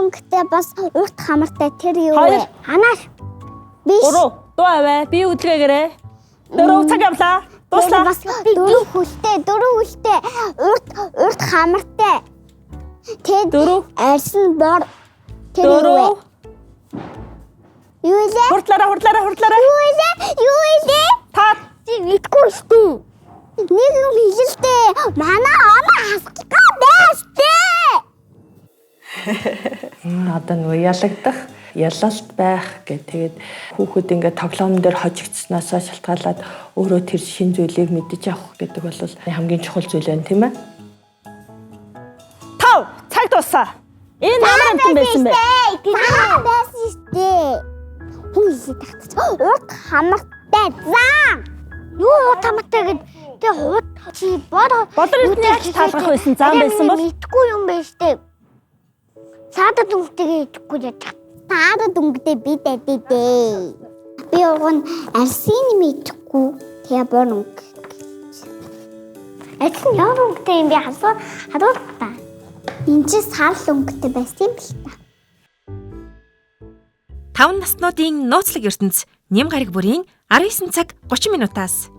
өнгөтэй бас урт хамартай тэр юу Хоёр. вэ? Анааш. Биш. 3 дуу аваа. Би үдгээгээрээ. 4 цаг явлаа. Дуслаа. Бас дөрөв хүлтэй. Урт хамартай. Тэд 4 арьсан бор тэр юу вэ? 4 Юу вэ? Хурдлаараа. Юу вэ? Та Чи мэдгүй шүү. Нэг юм хэлэлтэй. Манай ама хасчихгаа байстэй. Одоо нөгөө ялагдах, ялалт байх гэх тэгээд хүүхэд ингээд тоглоом дээр хожигдснаасаа шалтгаалаад өөрөө тэр шин зүйлийг мэдэж авах гэдэг бол хамгийн чухал зүйл байна тийм ээ. 5 цаг дуусаа. Энэ ямар амтан байсан бэ? Сайн байсан шүү. Хүн хэлээд тагтаж. Урт хамартай. Заа. Юу урт хамартай гэдэг тэг хууд чи бодор Эрдэнэ яаж таалгах байсан зам байсан бол мэдгүй юм байна штэ. Саадад өнгөтэйгээ идэхгүй яаж. Саадад өнгөтэй би дэдээ. Би уг нь арсын мэдхгүй тэгээ бор өнгө. Эцэн яар өнгөтэй юм би хадууд та. Энд чи сарл өнгөтэй байсан юм бэл та. 5 наснуудын нууцлаг ертөнц Нэм гараг бүрийн 19 цаг 30 минутаас